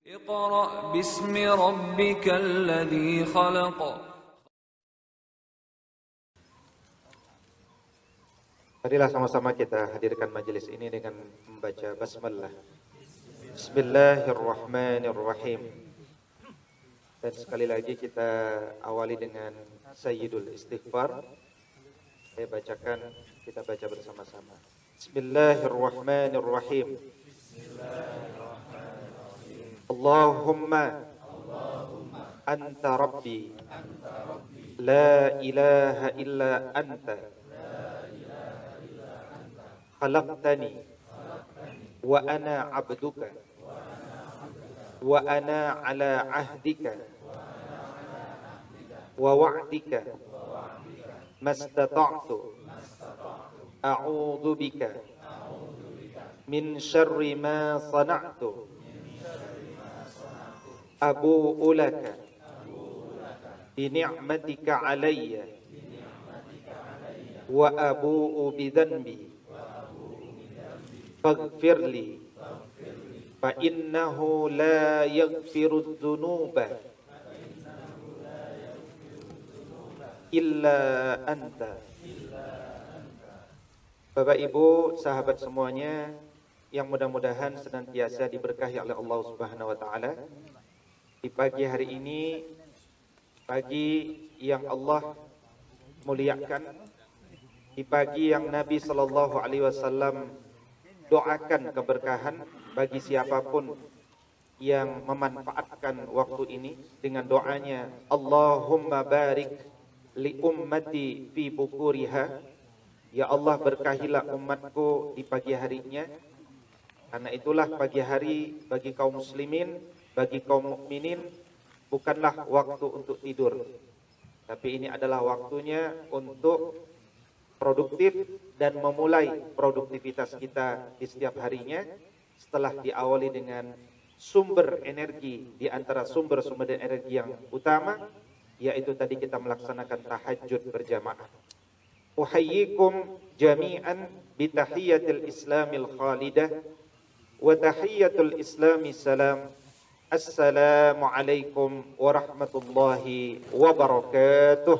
اقرأ باسم ربك الذي خلق. Marilah sama-sama kita hadirkan majelis ini dengan membaca basmalah. Bismillahirrahmanirrahim. Dan sekali lagi kita awali dengan Sayyidul Istighfar. Saya bacakan, kita baca bersama-sama. Bismillahirrahmanirrahim. Allahumma anta rabbi la ilaha illa anta khalaqtani wa ana abduka wa ana ala ahdika wa wa'dika mastata'tu a'udzu bika min syarri ma sana'tu abu'u laka bi ni'matika alayya wa abu'u bi dhanbi faghfirli fa innahu la yaghfiru dhunuba illa anta. Bapak Ibu, sahabat semuanya yang mudah-mudahan senantiasa diberkahi oleh Allah Subhanahu wa taala. Di pagi hari ini, pagi yang Allah muliakan, di pagi yang Nabi sallallahu alaihi wasallam doakan keberkahan bagi siapapun yang memanfaatkan waktu ini dengan doanya, Allahumma barik li ummati fi bukuriha. Ya Allah, berkahilah umatku di pagi harinya. Karena itulah pagi hari bagi kaum muslimin, bagi kaum mukminin bukanlah waktu untuk tidur, tapi ini adalah waktunya untuk produktif dan memulai produktivitas kita di setiap harinya setelah diawali dengan sumber energi di antara sumber-sumber energi yang utama, yaitu tadi kita melaksanakan tahajud berjamaah. Uhayyikum jami'an bitahiyyatil islamil khalidah wa tahiyyatul islami salam. Assalamualaikum warahmatullahi wabarakatuh.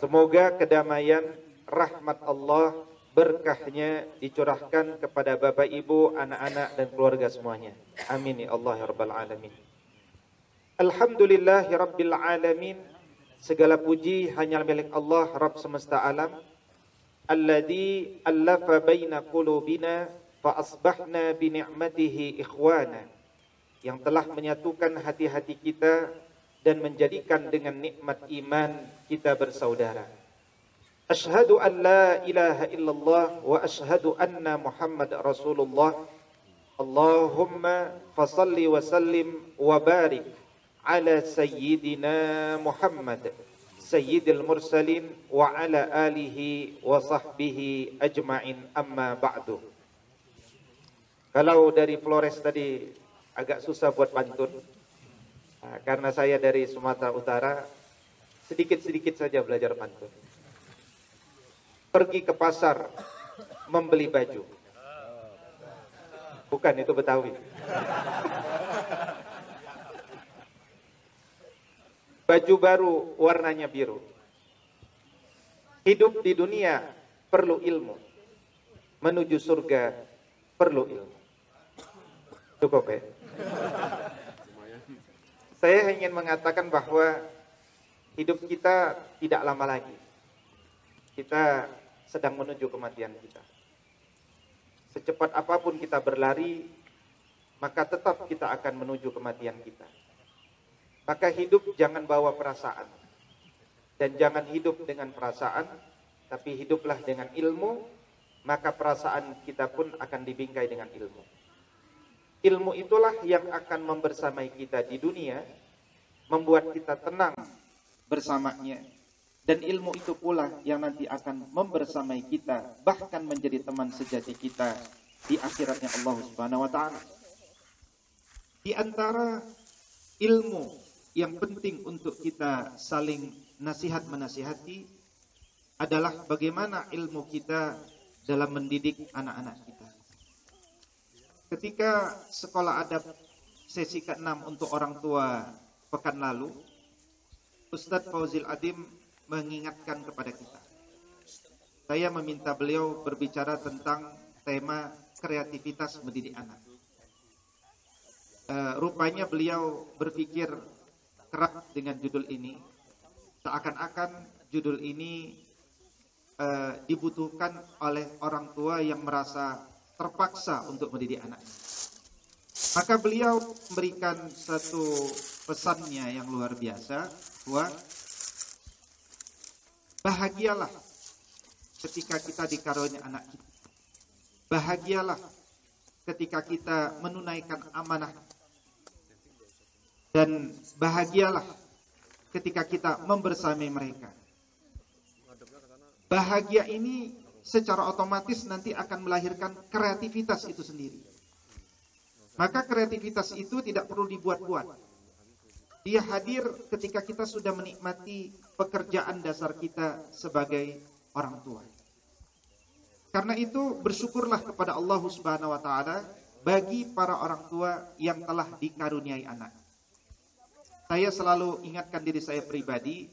Semoga kedamaian, rahmat Allah, berkahnya dicurahkan kepada Bapak Ibu, anak-anak dan keluarga semuanya. Amin ya Allah ya Rabbal Alamin. Alhamdulillahi Rabbil Alamin. Segala puji hanya milik Allah, Rabb semesta alam. Alladzi allafa baina qulubina fa asbahna bi ni'matihi ikhwana, yang telah menyatukan hati-hati kita dan menjadikan dengan nikmat iman kita bersaudara. Asyhadu an la ilaha illallah wa asyhadu anna Muhammad Rasulullah. Allahumma fasalli wa sallim wa barik ala sayyidina Muhammad sayyidil mursalin wa ala alihi wa sahbihi ajma'in, amma ba'du. Kalau dari Flores tadi agak susah buat pantun, karena saya dari Sumatera Utara, sedikit-sedikit saja belajar pantun. Pergi ke pasar membeli baju. Bukan, itu Betawi. Baju baru warnanya biru. Hidup di dunia perlu ilmu. Menuju surga perlu ilmu. Cukup ya? Saya ingin mengatakan bahwa hidup kita tidak lama lagi. Kita sedang menuju kematian kita. Secepat apapun kita berlari, maka tetap kita akan menuju kematian kita. Maka hidup jangan bawa perasaan. Dan jangan hidup dengan perasaan, tapi hiduplah dengan ilmu, maka perasaan kita pun akan dibingkai dengan ilmu. Ilmu itulah yang akan membersamai kita di dunia, membuat kita tenang bersamanya. Dan ilmu itu pula yang nanti akan membersamai kita, bahkan menjadi teman sejati kita di akhiratnya Allah Subhanahu wa taala. Di antara ilmu yang penting untuk kita saling nasihat menasihati adalah bagaimana ilmu kita dalam mendidik anak-anak kita. ketika sekolah adab sesi ke-6 untuk orang tua pekan lalu, Ustadz Fauzil Adim mengingatkan kepada kita. Saya meminta beliau berbicara tentang tema kreativitas mendidik anak. Rupanya beliau berpikir keras dengan judul ini. Seakan-akan judul ini dibutuhkan oleh orang tua yang merasa terpaksa untuk mendidik anaknya. Maka beliau memberikan satu pesannya yang luar biasa, bahwa bahagialah ketika kita dikaruniai anak kita. Bahagialah ketika kita menunaikan amanah. Dan bahagialah ketika kita membersamai mereka. Bahagia ini secara otomatis nanti akan melahirkan kreativitas itu sendiri. Maka kreativitas itu tidak perlu dibuat-buat. Dia hadir ketika kita sudah menikmati pekerjaan dasar kita sebagai orang tua. Karena itu bersyukurlah kepada Allah Subhanahu wa taala bagi para orang tua yang telah dikaruniai anak. Saya selalu ingatkan diri saya pribadi,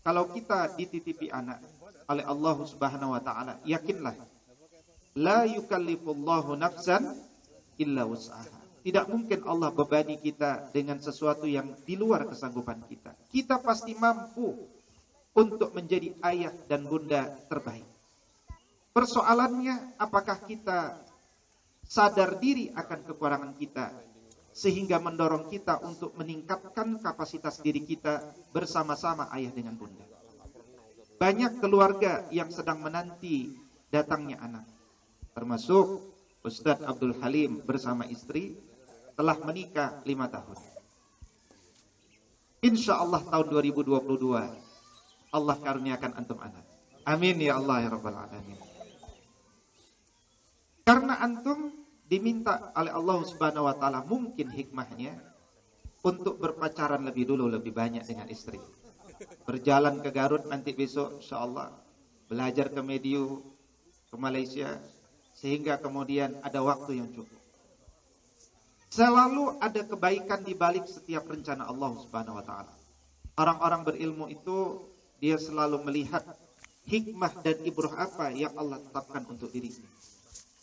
kalau kita dititipi anak oleh Allah Subhanahu wa taala, yakinlah la yukallifullahu nafsan illa wus'aha. Tidak mungkin Allah bebani kita dengan sesuatu yang di luar kesanggupan kita. Kita pasti mampu untuk menjadi ayah dan bunda terbaik. Persoalannya, apakah kita sadar diri akan kekurangan kita sehingga mendorong kita untuk meningkatkan kapasitas diri kita bersama-sama ayah dengan bunda. Banyak keluarga yang sedang menanti datangnya anak, termasuk Ustadz Abdul Halim bersama istri telah menikah 5 tahun. Insya Allah tahun 2022 Allah karuniakan antum anak. Amin ya Allah ya Rabbal Alamin. Karena antum diminta oleh Allah Subhanahu wa taala, mungkin hikmahnya untuk berpacaran lebih dulu, lebih banyak dengan istri. Berjalan ke Garut nanti besok insyaallah, belajar ke Mediu, ke Malaysia, sehingga kemudian ada waktu yang cukup. Selalu ada kebaikan di balik setiap rencana Allah Subhanahu wa taala. Orang-orang berilmu itu dia selalu melihat hikmah dan ibrah apa yang Allah tetapkan untuk dirinya.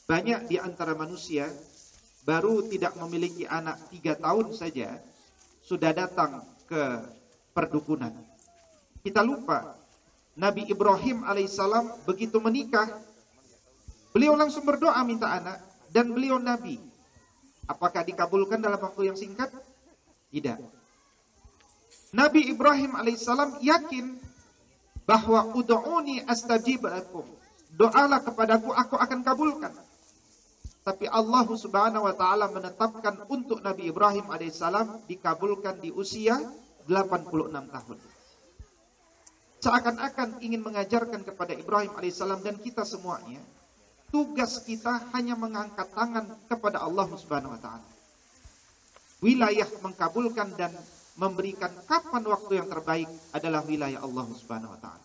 Banyak di antara manusia baru tidak memiliki anak 3 tahun saja sudah datang ke perdukunan. Kita lupa Nabi Ibrahim alaihissalam begitu menikah, beliau langsung berdoa minta anak, dan beliau Nabi. Apakah dikabulkan dalam waktu yang singkat? Tidak. Nabi Ibrahim alaihissalam yakin bahwa ud'uni astajib lakum. Doalah kepadaku, aku akan kabulkan. Tapi Allah Subhanahu wa taala menetapkan untuk Nabi Ibrahim alaihissalam dikabulkan di usia 86 tahun. Seakan-akan ingin mengajarkan kepada Ibrahim alaihissalam dan kita semuanya, tugas kita hanya mengangkat tangan kepada Allah Subhanahu wa taala. Wilayah mengkabulkan dan memberikan kapan waktu yang terbaik adalah wilayah Allah Subhanahu wa taala.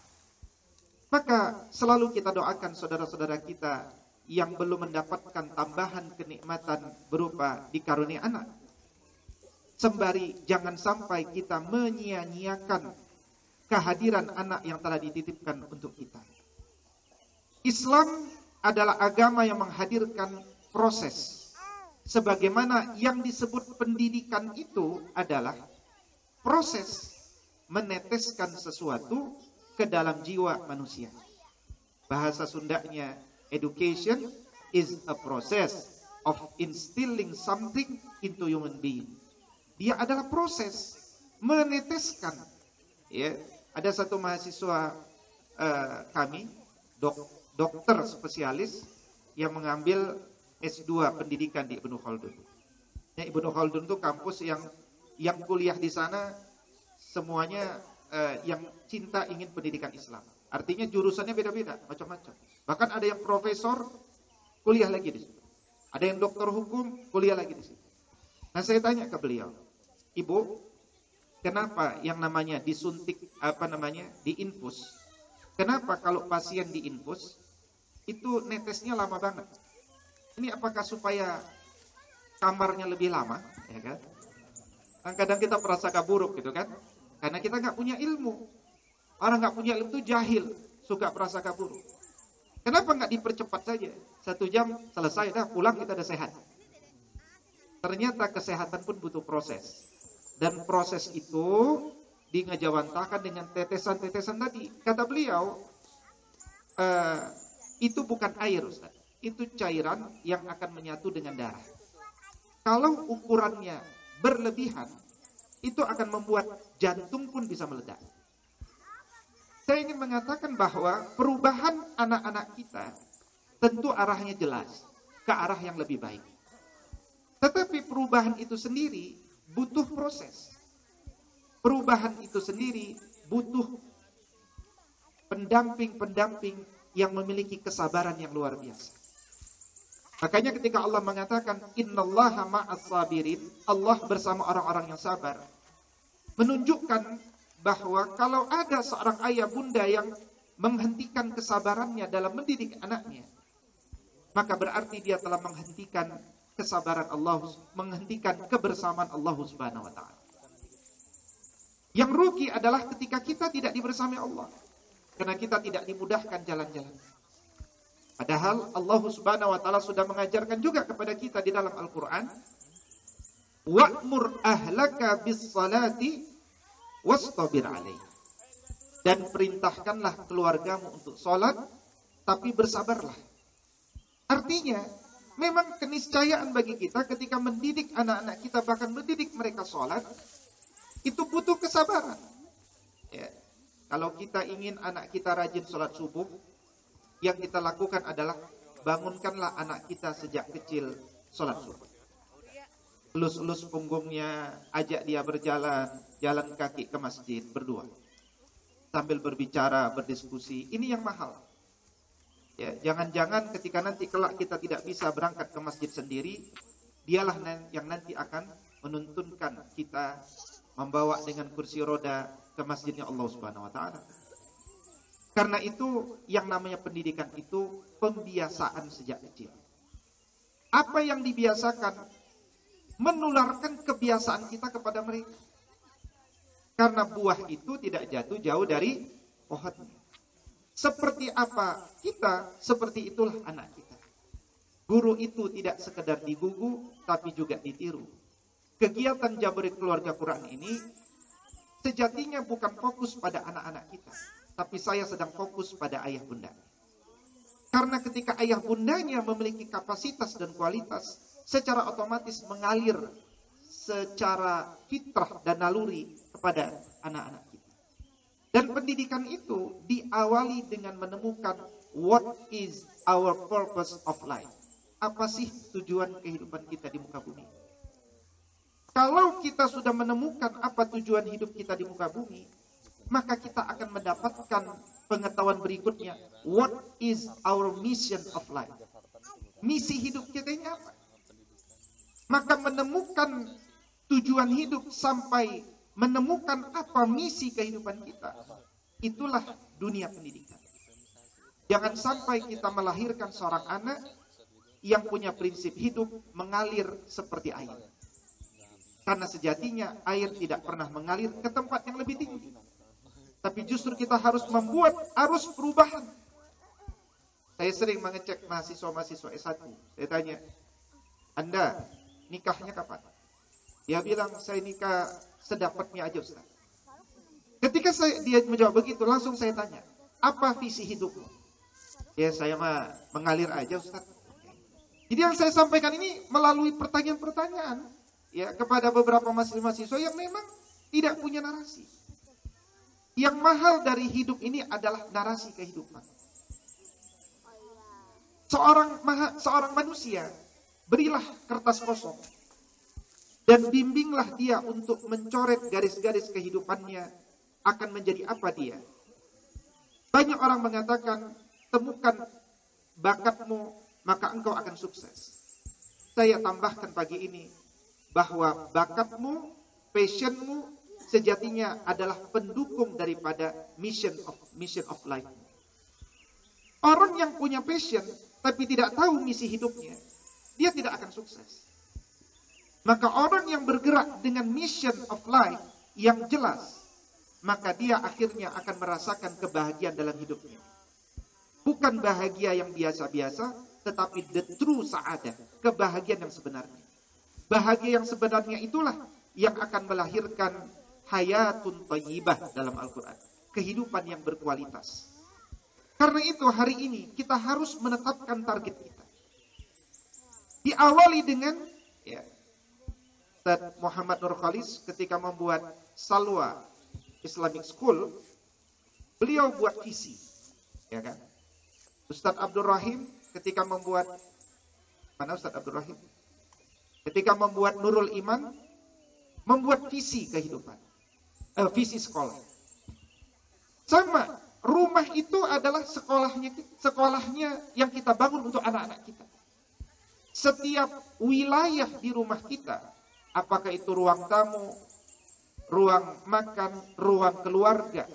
Maka selalu kita doakan saudara-saudara kita yang belum mendapatkan tambahan kenikmatan berupa dikaruniai anak. Sembari jangan sampai kita menyia-nyiakan kehadiran anak yang telah dititipkan untuk kita. Islam adalah agama yang menghadirkan proses. Sebagaimana yang disebut pendidikan itu adalah proses meneteskan sesuatu ke dalam jiwa manusia. Bahasa Sundanya, education is a process of instilling something into human being. Dia adalah proses meneteskan. Ya, ada satu mahasiswa kami, dokter spesialis yang mengambil S2 pendidikan di Ibnu Khaldun. Ya, Ibnu Khaldun itu kampus yang kuliah di sana semuanya yang cinta ingin pendidikan Islam. Artinya jurusannya beda-beda, macam-macam. Bahkan ada yang profesor kuliah lagi di situ. Ada yang dokter hukum kuliah lagi di situ. Nah, saya tanya ke beliau, Ibu, kenapa yang namanya disuntik diinfus? Kenapa kalau pasien diinfus itu netesnya lama banget? Ini apakah supaya kamarnya lebih lama, ya kan? Kadang kita prasangka buruk gitu kan, karena kita nggak punya ilmu. Orang nggak punya ilmu itu jahil, suka prasangka buruk. Kenapa nggak dipercepat saja? 1 jam selesai, dah pulang kita udah sehat. Ternyata kesehatan pun butuh proses. Dan proses itu ngejawantahkan dengan tetesan-tetesan tadi. Kata beliau, itu bukan air, Ustaz. Itu cairan yang akan menyatu dengan darah. Kalau ukurannya berlebihan, itu akan membuat jantung pun bisa meledak. Saya ingin mengatakan bahwa perubahan anak-anak kita tentu arahnya jelas, ke arah yang lebih baik. Tetapi perubahan itu sendiri butuh proses. Perubahan itu sendiri butuh pendamping-pendamping yang memiliki kesabaran yang luar biasa. Makanya ketika Allah mengatakan innallaha ma'as sabirin, Allah bersama orang-orang yang sabar, menunjukkan bahwa kalau ada seorang ayah bunda yang menghentikan kesabarannya dalam mendidik anaknya, maka berarti dia telah menghentikan kesabaran Allah, menghentikan kebersamaan Allah Subhanahu wa taala. Yang rugi adalah ketika kita tidak dibersamai Allah, karena kita tidak dimudahkan jalan-jalan. Padahal Allah Subhanahu wa taala sudah mengajarkan juga kepada kita di dalam Al-Qur'an, wa'mur ahlaka bis-salati wastabir alaih. Dan perintahkanlah keluargamu untuk sholat, tapi bersabarlah. Artinya, memang keniscayaan bagi kita ketika mendidik anak-anak kita, bahkan mendidik mereka sholat, itu butuh kesabaran. Ya. Kalau kita ingin anak kita rajin sholat subuh, yang kita lakukan adalah bangunkanlah anak kita sejak kecil sholat subuh. Elus-elus punggungnya, ajak dia berjalan, jalan kaki ke masjid, berdua. Sambil berbicara, berdiskusi, ini yang mahal. Ya, jangan-jangan ketika nanti kelak kita tidak bisa berangkat ke masjid sendiri, dialah yang nanti akan menuntunkan kita membawa dengan kursi roda ke masjidnya Allah Subhanahu wa taala. Karena itu yang namanya pendidikan itu pembiasaan sejak kecil. Apa yang dibiasakan menularkan kebiasaan kita kepada mereka. Karena buah itu tidak jatuh jauh dari pohonnya. Seperti apa kita, seperti itulah anak kita. Guru itu tidak sekedar digugu, tapi juga ditiru. Kegiatan Jabari Keluarga Quran ini sejatinya bukan fokus pada anak-anak kita, tapi saya sedang fokus pada ayah bunda. Karena ketika ayah bundanya memiliki kapasitas dan kualitas, secara otomatis mengalir secara fitrah dan naluri kepada anak-anak kita. Dan pendidikan itu diawali dengan menemukan what is our purpose of life. Apa sih tujuan kehidupan kita di muka bumi? Kalau kita sudah menemukan apa tujuan hidup kita di muka bumi, maka kita akan mendapatkan pengetahuan berikutnya. What is our mission of life? Misi hidup kita ini apa? Maka menemukan tujuan hidup sampai menemukan apa misi kehidupan kita, itulah dunia pendidikan. Jangan sampai kita melahirkan seorang anak yang punya prinsip hidup mengalir seperti air. Karena sejatinya air tidak pernah mengalir ke tempat yang lebih tinggi. Tapi justru kita harus membuat arus perubahan. Saya sering mengecek mahasiswa-mahasiswa S1. Saya tanya, Anda nikahnya kapan? Dia bilang, saya nikah sedapatnya aja Ustaz. Ketika dia menjawab begitu, langsung saya tanya, apa visi hidupmu? Ya saya mah mengalir aja Ustaz. Jadi yang saya sampaikan ini melalui pertanyaan-pertanyaan ya kepada beberapa mahasiswa yang memang tidak punya narasi. Yang mahal dari hidup ini adalah narasi kehidupan. Seorang manusia, berilah kertas kosong dan bimbinglah dia untuk mencoret garis-garis kehidupannya akan menjadi apa dia. Banyak orang mengatakan, temukan bakatmu maka engkau akan sukses. Saya tambahkan pagi ini bahwa bakatmu, passionmu sejatinya adalah pendukung daripada mission of life. Orang yang punya passion tapi tidak tahu misi hidupnya, dia tidak akan sukses. Maka orang yang bergerak dengan mission of life yang jelas, maka dia akhirnya akan merasakan kebahagiaan dalam hidupnya. Bukan bahagia yang biasa-biasa, tetapi the true sa'adah, kebahagiaan yang sebenarnya. Bahagia yang sebenarnya itulah yang akan melahirkan hayatun thayyibah dalam Al-Quran. Kehidupan yang berkualitas. Karena itu hari ini kita harus menetapkan target kita. Diawali dengan Ustaz Muhammad Nur Khalis ketika membuat Salwa Islamic School, beliau buat visi, ya kan? Ustaz Abdul Rahim ketika membuat, mana Ustaz Abdul Rahim? Ketika membuat Nurul Iman, membuat visi kehidupan, visi sekolah. Sama, rumah itu adalah sekolahnya yang kita bangun untuk anak-anak kita. Setiap wilayah di rumah kita, apakah itu ruang tamu, ruang makan, ruang keluarga,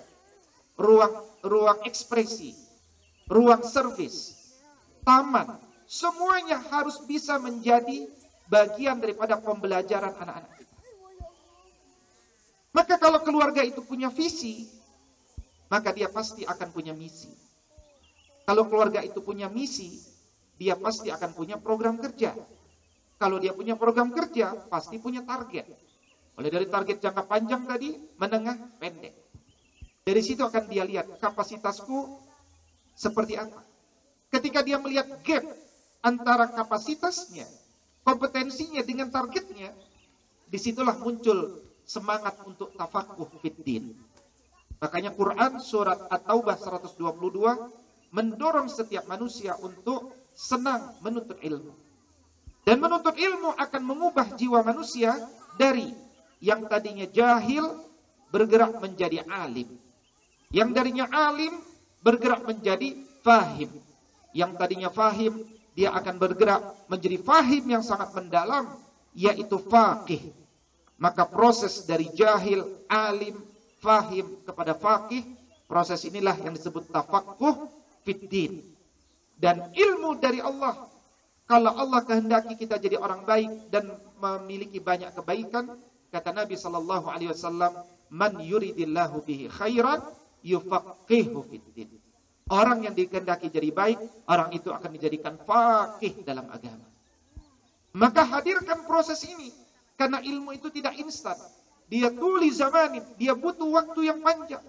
ruang ekspresi, ruang servis, taman, semuanya harus bisa menjadi bagian daripada pembelajaran anak-anak kita. Maka kalau keluarga itu punya visi, maka dia pasti akan punya misi. Kalau keluarga itu punya misi, dia pasti akan punya program kerja. Kalau dia punya program kerja, pasti punya target. Mulai dari target jangka panjang tadi, menengah, pendek. Dari situ akan dia lihat kapasitasku seperti apa. Ketika dia melihat gap antara kapasitasnya, kompetensinya dengan targetnya, disitulah muncul semangat untuk tafakuh fiddin. Makanya Quran surat At-Taubah 122 mendorong setiap manusia untuk senang menuntut ilmu. Dan menuntut ilmu akan mengubah jiwa manusia dari yang tadinya jahil bergerak menjadi alim. Yang darinya alim bergerak menjadi fahim. Yang tadinya fahim, dia akan bergerak menjadi fahim yang sangat mendalam, yaitu faqih. Maka proses dari jahil, alim, fahim kepada faqih, proses inilah yang disebut tafaqquh fiddin. Dan ilmu dari Allah, kalau Allah kehendaki kita jadi orang baik dan memiliki banyak kebaikan, kata Nabi SAW, man yuridillahu bihi khairan yufaqihu fiddin. Orang yang dikehendaki jadi baik, orang itu akan dijadikan faqih dalam agama. Maka hadirkan proses ini, karena ilmu itu tidak instan. Dia tuli zamanin, dia butuh waktu yang panjang.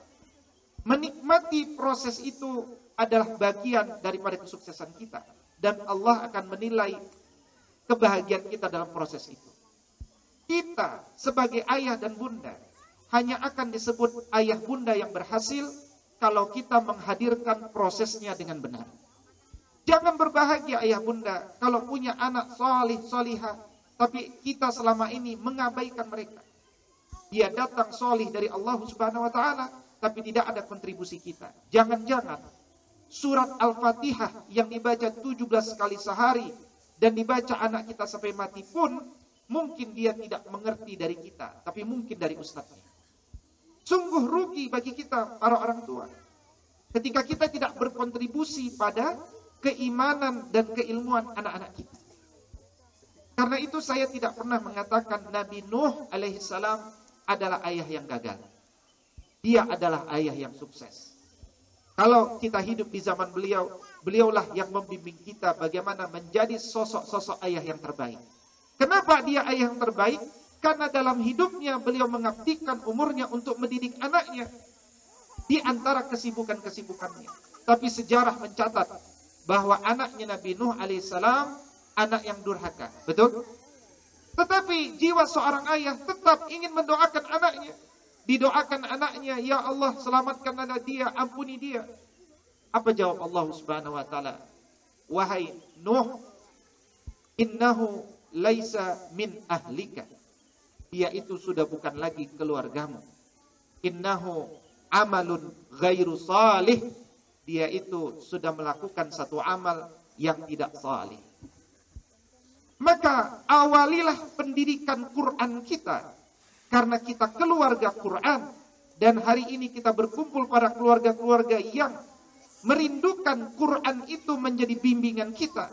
Menikmati proses itu adalah bagian daripada kesuksesan kita. Dan Allah akan menilai kebahagiaan kita dalam proses itu. Kita sebagai ayah dan bunda hanya akan disebut ayah bunda yang berhasil kalau kita menghadirkan prosesnya dengan benar. Jangan berbahagia ayah bunda kalau punya anak salih salihah, tapi kita selama ini mengabaikan mereka. Dia datang solih dari Allah Subhanahu wa Ta'ala, tapi tidak ada kontribusi kita. Jangan-jangan surat Al-Fatihah yang dibaca 17 kali sehari dan dibaca anak kita sampai mati pun, mungkin dia tidak mengerti dari kita, tapi mungkin dari ustadznya. Sungguh rugi bagi kita para orang tua ketika kita tidak berkontribusi pada keimanan dan keilmuan anak-anak kita. Karena itu saya tidak pernah mengatakan Nabi Nuh alaihissalam adalah ayah yang gagal. Dia adalah ayah yang sukses. Kalau kita hidup di zaman beliau, beliaulah yang membimbing kita bagaimana menjadi sosok-sosok ayah yang terbaik. Kenapa dia ayah yang terbaik? Karena dalam hidupnya beliau mengabdikan umurnya untuk mendidik anaknya di antara kesibukan-kesibukannya. Tapi sejarah mencatat bahwa anaknya Nabi Nuh alaihissalam anak yang durhaka. Betul? Tetapi jiwa seorang ayah tetap ingin mendoakan anaknya. Didoakan anaknya, ya Allah selamatkanlah dia, ampuni dia. Apa jawab Allah Subhanahu wa Ta'ala? Wahai Nuh, innahu laisa min ahlika. Dia itu sudah bukan lagi keluargamu. Innahu amalun ghairu salih. Dia itu sudah melakukan satu amal yang tidak salih. Maka awalilah pendidikan Quran kita. Karena kita keluarga Quran. Dan hari ini kita berkumpul pada keluarga-keluarga yang merindukan Quran itu menjadi bimbingan kita.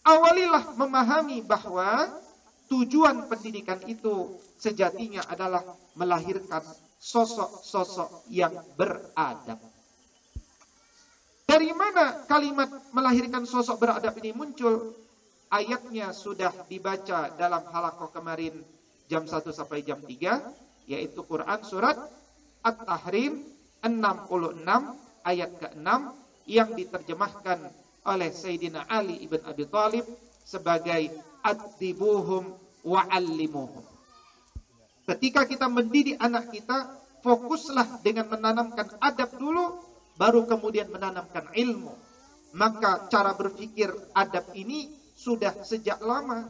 Awalilah memahami bahwa tujuan pendidikan itu sejatinya adalah melahirkan sosok-sosok yang beradab. Dari mana kalimat melahirkan sosok beradab ini muncul? Ayatnya sudah dibaca dalam halaqah kemarin jam 1 sampai jam 3, yaitu Quran surat At-Tahrim 66 ayat ke-6 yang diterjemahkan oleh Sayyidina Ali ibn Abi Thalib sebagai addibuhum wa'allimuhum. Ketika kita mendidik anak kita, fokuslah dengan menanamkan adab dulu, baru kemudian menanamkan ilmu. Maka cara berpikir adab ini sudah sejak lama.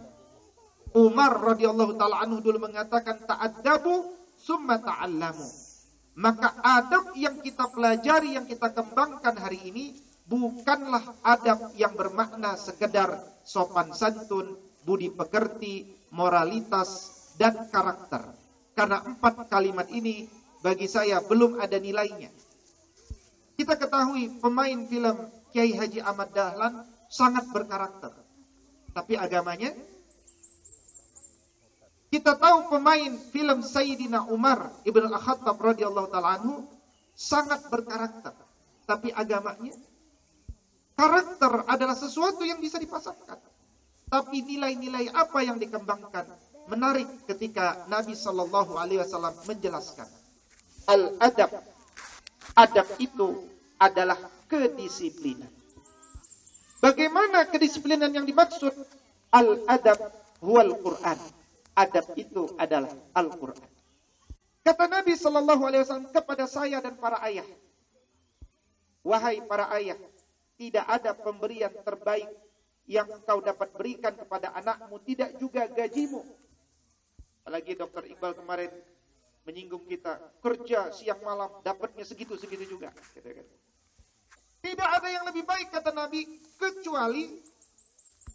Umar radhiyallahu taala anhu dulu mengatakan ta'addabu summa ta'allamu. Maka adab yang kita pelajari, yang kita kembangkan hari ini bukanlah adab yang bermakna sekedar sopan santun, budi pekerti, moralitas, dan karakter. Karena 4 kalimat ini bagi saya belum ada nilainya. Kita ketahui pemain film Kiai Haji Ahmad Dahlan sangat berkarakter. Tapi agamanya? Kita tahu pemain film Sayyidina Umar Ibn Al-Khattab radhiyallahu ta'ala anhu sangat berkarakter. Tapi agamanya? Karakter adalah sesuatu yang bisa dipasangkan. Tapi nilai-nilai apa yang dikembangkan? Menarik ketika Nabi SAW menjelaskan. Al-adab. Adab itu adalah kedisiplinan. Bagaimana kedisiplinan yang dimaksud? Al-adab huwal Qur'an. Adab itu adalah Al-Quran. Kata Nabi SAW kepada saya dan para ayah. Wahai para ayah, tidak ada pemberian terbaik yang engkau dapat berikan kepada anakmu, tidak juga gajimu. Apalagi Dr. Iqbal kemarin menyinggung kita, kerja siang malam dapatnya segitu-segitu juga. Tidak ada yang lebih baik, kata Nabi, kecuali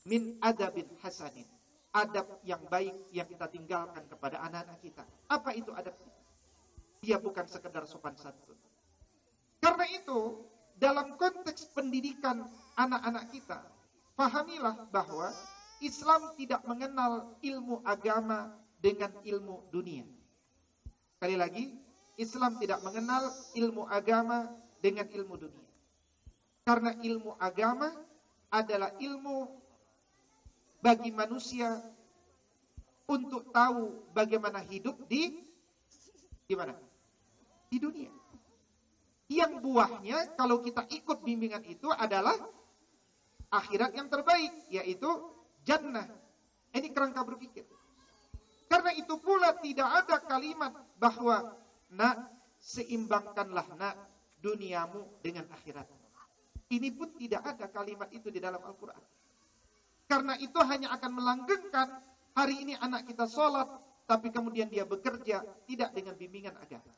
min adabin hasanin. Adab yang baik yang kita tinggalkan kepada anak-anak kita. Apa itu adab? Dia bukan sekedar sopan santun. Karena itu, dalam konteks pendidikan anak-anak kita, pahamilah bahwa Islam tidak mengenal ilmu agama dengan ilmu dunia. Sekali lagi, Islam tidak mengenal ilmu agama dengan ilmu dunia. Karena ilmu agama adalah ilmu bagi manusia untuk tahu bagaimana hidup di mana? Di dunia. Yang buahnya kalau kita ikut bimbingan itu adalah akhirat yang terbaik, yaitu jannah. Ini kerangka berpikir. Karena itu pula tidak ada kalimat bahwa nak, seimbangkanlah nak duniamu dengan akhiratmu. Ini pun tidak ada kalimat itu di dalam Al-Quran. Karena itu hanya akan melanggengkan hari ini anak kita sholat, tapi kemudian dia bekerja tidak dengan bimbingan agama.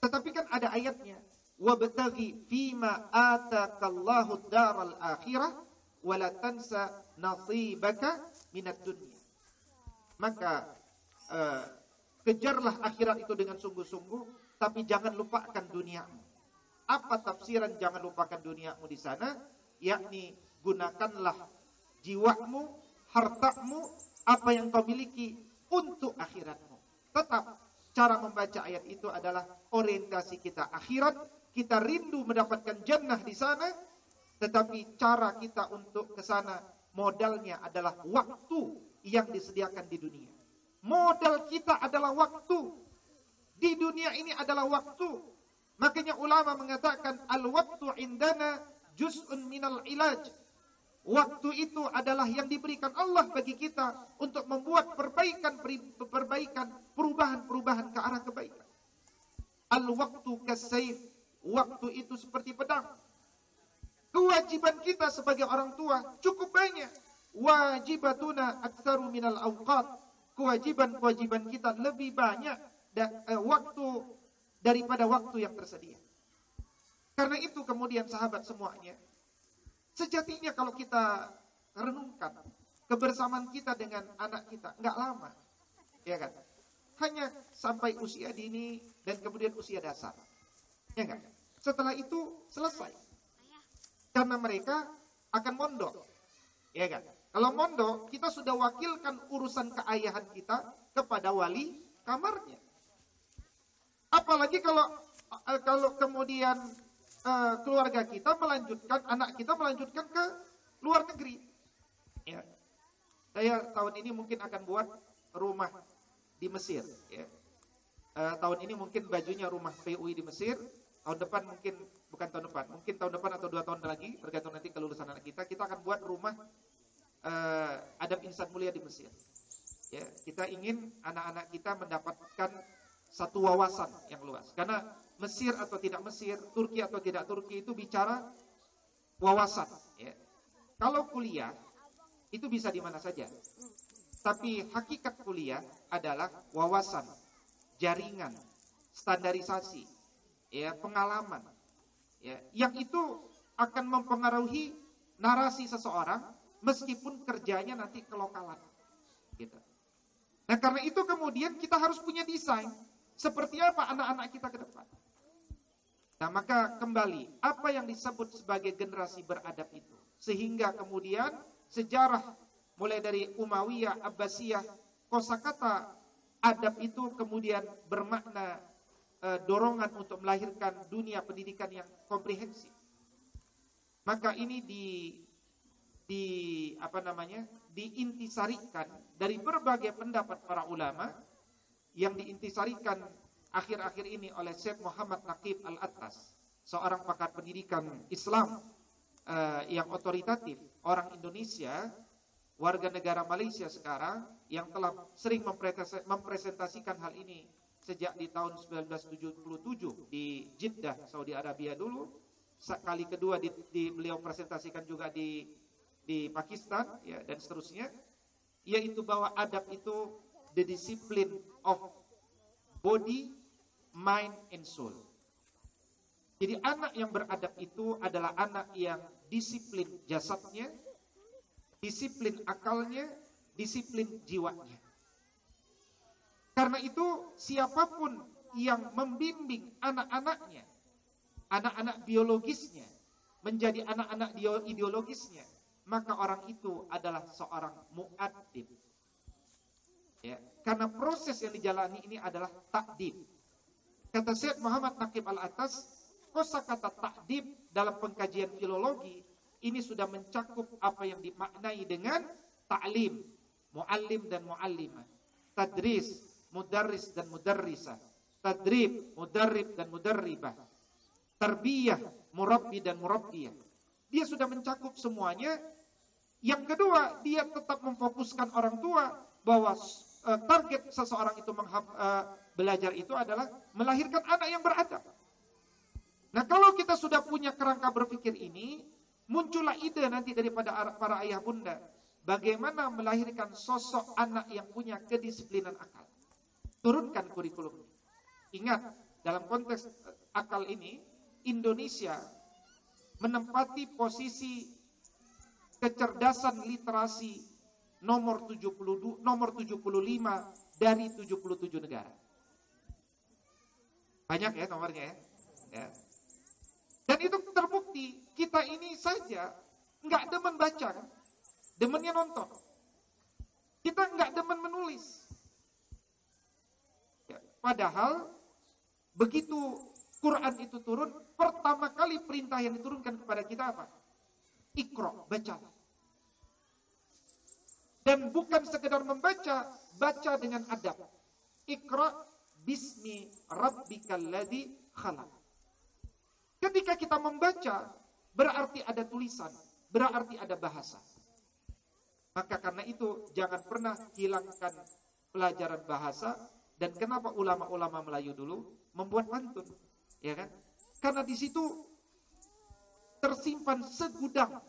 Tetapi kan ada ayatnya, wabtaghi fima atakallahu daral akhirah wala tansa nasibaka minad dunya. Maka kejarlah akhirat itu dengan sungguh-sungguh, tapi jangan lupakan duniamu. Apa tafsiran jangan lupakan duniamu di sana? Yakni gunakanlah jiwamu, hartamu, apa yang kau miliki untuk akhiratmu. Tetap cara membaca ayat itu adalah orientasi kita akhirat, kita rindu mendapatkan jannah di sana, tetapi cara kita untuk ke sana modalnya adalah waktu yang disediakan di dunia. Modal kita adalah waktu. Di dunia ini adalah waktu. Makanya ulama mengatakan al-waktu indana juz'un minal ilaj. Waktu itu adalah yang diberikan Allah bagi kita untuk membuat perbaikan, perubahan ke arah kebaikan. Al-waktu kasayf, waktu itu seperti pedang. Kewajiban kita sebagai orang tua cukup banyak. Wajibatuna aktsaru minal awqat. Kewajiban kita lebih banyak waktu daripada waktu yang tersedia. Karena itu kemudian sahabat semuanya, sejatinya kalau kita renungkan kebersamaan kita dengan anak kita nggak lama, ya kan? Hanya sampai usia dini dan kemudian usia dasar, ya kan? Setelah itu selesai, karena mereka akan mondok, ya kan? Kalau mondok, kita sudah wakilkan urusan keayahan kita kepada wali kamarnya. Apalagi kalau kemudian keluarga kita melanjutkan, anak kita melanjutkan ke luar negeri. Ya. Saya tahun ini mungkin akan buat rumah di Mesir. Ya. Tahun ini mungkin bajunya rumah PUI di Mesir. Tahun depan mungkin, bukan tahun depan, mungkin tahun depan atau 2 tahun lagi, tergantung nanti kelulusan anak kita akan buat rumah adab insan mulia di Mesir. Ya, kita ingin anak-anak kita mendapatkan satu wawasan yang luas. Karena Mesir atau tidak Mesir, Turki atau tidak Turki itu bicara wawasan. Ya. Kalau kuliah itu bisa di mana saja. Tapi hakikat kuliah adalah wawasan, jaringan, standarisasi, ya, pengalaman. Ya, yang itu akan mempengaruhi narasi seseorang meskipun kerjanya nanti kelokalan. Gitu. Nah, karena itu kemudian kita harus punya desain seperti apa anak-anak kita ke depan. Nah, maka kembali, apa yang disebut sebagai generasi beradab itu. Sehingga kemudian sejarah mulai dari Umayyah, Abbasiyah, kosakata adab itu kemudian bermakna dorongan untuk melahirkan dunia pendidikan yang komprehensif. Maka ini diintisarikan dari berbagai pendapat para ulama yang diintisarikan akhir-akhir ini oleh Syekh Muhammad Naqib Al-Attas, seorang pakar pendidikan Islam yang otoritatif, orang Indonesia, warga negara Malaysia sekarang, yang telah sering mempresentasikan hal ini sejak di tahun 1977 di Jeddah, Saudi Arabia dulu, kali kedua beliau presentasikan juga di Pakistan, ya, dan seterusnya, yaitu bahwa adab itu the discipline of body, mind, and soul. Jadi anak yang beradab itu adalah anak yang disiplin jasadnya, disiplin akalnya, disiplin jiwanya. Karena itu siapapun yang membimbing anak-anaknya, anak-anak biologisnya, menjadi anak-anak ideologisnya, maka orang itu adalah seorang mu'addib. Ya, karena proses yang dijalani ini adalah takdib. Kata Syekh Muhammad Naqib Al-Attas, kosakata takdib dalam pengkajian filologi ini sudah mencakup apa yang dimaknai dengan ta'lim, muallim dan muallimah, tadris, mudarris dan mudarrisah, tadrib, mudarrib dan mudarribah, tarbiyah, murabbi dan murabbiyah. Dia sudah mencakup semuanya. Yang kedua, dia tetap memfokuskan orang tua bahwa target seseorang itu belajar itu adalah melahirkan anak yang beradab. Nah, kalau kita sudah punya kerangka berpikir ini, muncullah ide nanti daripada para ayah bunda, bagaimana melahirkan sosok anak yang punya kedisiplinan akal. Turunkan kurikulum. Ingat, dalam konteks akal ini, Indonesia menempati posisi kecerdasan literasi nomor 75 dari 77 negara. Banyak ya nomornya ya. Ya. Dan itu terbukti, kita ini saja nggak demen baca, kan? Demennya nonton. Kita nggak demen menulis. Ya, padahal begitu Quran itu turun, pertama kali perintah yang diturunkan kepada kita apa? Iqra, baca. Dan bukan sekedar membaca, baca dengan adab. Iqra bismi rabbikal ladzi khalaq. Ketika kita membaca, berarti ada tulisan, berarti ada bahasa. Maka karena itu jangan pernah hilangkan pelajaran bahasa. Dan kenapa ulama-ulama Melayu dulu membuat pantun, ya kan? Karena di situ tersimpan segudang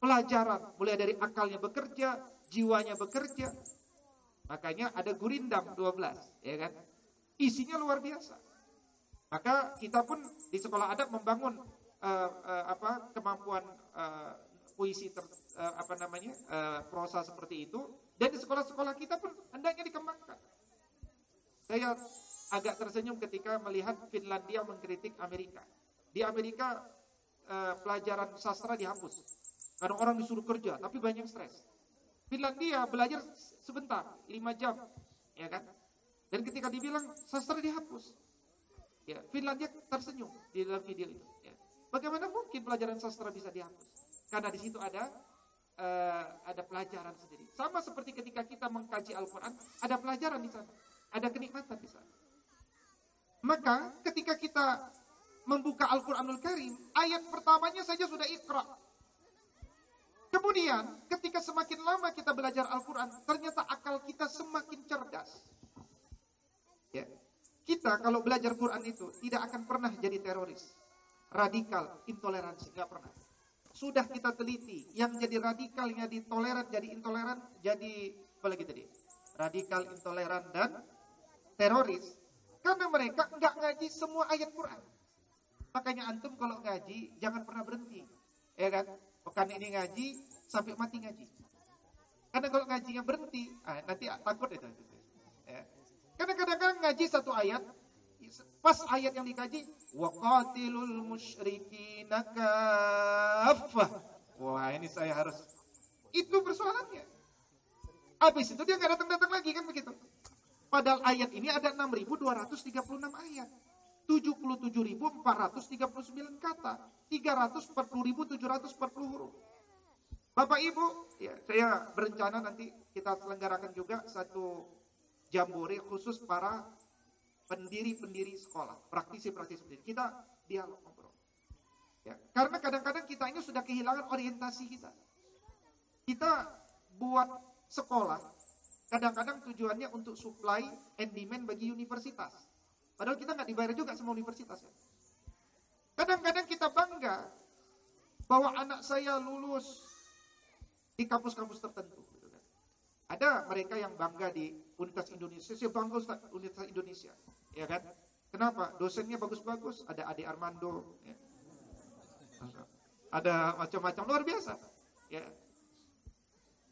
pelajaran, mulai dari akalnya bekerja, jiwanya bekerja. Makanya ada Gurindam 12, ya kan? Isinya luar biasa. Maka kita pun di sekolah adab membangun kemampuan puisi prosa seperti itu, dan di sekolah-sekolah kita pun hendaknya dikembangkan. Saya agak tersenyum ketika melihat Finlandia mengkritik Amerika. Di Amerika pelajaran sastra dihapus karena orang disuruh kerja, tapi banyak stres. Finlandia belajar sebentar, 5 jam, ya kan? Dan ketika dibilang sastra dihapus, ya, Finlandia tersenyum di dalam video itu. Ya. Bagaimana mungkin pelajaran sastra bisa dihapus? Karena di situ ada pelajaran sendiri. Sama seperti ketika kita mengkaji Al-Quran, ada pelajaran di sana, ada kenikmatan di sana. Maka ketika kita membuka Al-Quranul Karim, ayat pertamanya saja sudah Iqra. Kemudian ketika semakin lama kita belajar Al-Quran, ternyata akal kita semakin cerdas. Ya. Kita kalau belajar Quran itu tidak akan pernah jadi teroris, radikal, intoleransi, nggak pernah. Sudah kita teliti, yang jadi radikal, yang jadi toleran, jadi intoleran, jadi apa lagi tadi? Radikal, intoleran, dan teroris. Karena mereka nggak ngaji semua ayat Quran. Makanya antum kalau ngaji jangan pernah berhenti, ya kan? Pekan ini ngaji sampai mati ngaji. Karena kalau ngajinya berhenti, nanti takut itu. Ya. Karena kadang-kadang ngaji satu ayat, pas ayat yang dikaji, waqatilul musyrikina kaffah. Wah, ini saya harus. Itu persoalannya. Habis itu dia nggak datang-datang lagi kan begitu. Padahal ayat ini ada 6.236 ayat. 77.439 kata, 340.740 huruf. Bapak Ibu, ya, saya berencana nanti kita selenggarakan juga satu jambore khusus para pendiri-pendiri sekolah, praktisi-praktisi pendidik. Kita dialog ngobrol. Ya, karena kadang-kadang kita ini sudah kehilangan orientasi kita. Kita buat sekolah, kadang-kadang tujuannya untuk supply and demand bagi universitas. Padahal kita nggak dibayar juga sama universitas. Ya. Kadang-kadang kita bangga bahwa anak saya lulus di kampus-kampus tertentu. Gitu kan. Ada mereka yang bangga di Universitas Indonesia. Saya bangga Universitas Indonesia. Ya kan? Kenapa? Dosennya bagus-bagus. Ada Ade Armando. Ya. Ada macam-macam luar biasa. Ya.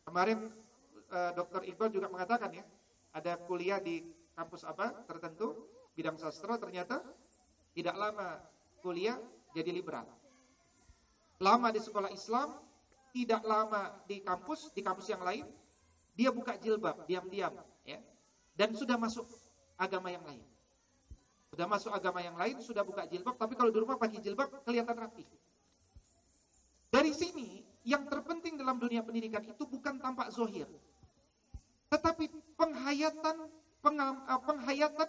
Kemarin Dr. Iqbal juga mengatakan ya, ada kuliah di kampus apa tertentu, bidang sastra, ternyata tidak lama kuliah jadi liberal. Lama di sekolah Islam, tidak lama di kampus yang lain, dia buka jilbab diam-diam, ya, dan sudah masuk agama yang lain. Sudah masuk agama yang lain, sudah buka jilbab, tapi kalau di rumah pakai jilbab kelihatan rapi. Dari sini, yang terpenting dalam dunia pendidikan itu bukan tampak zohir, tetapi penghayatan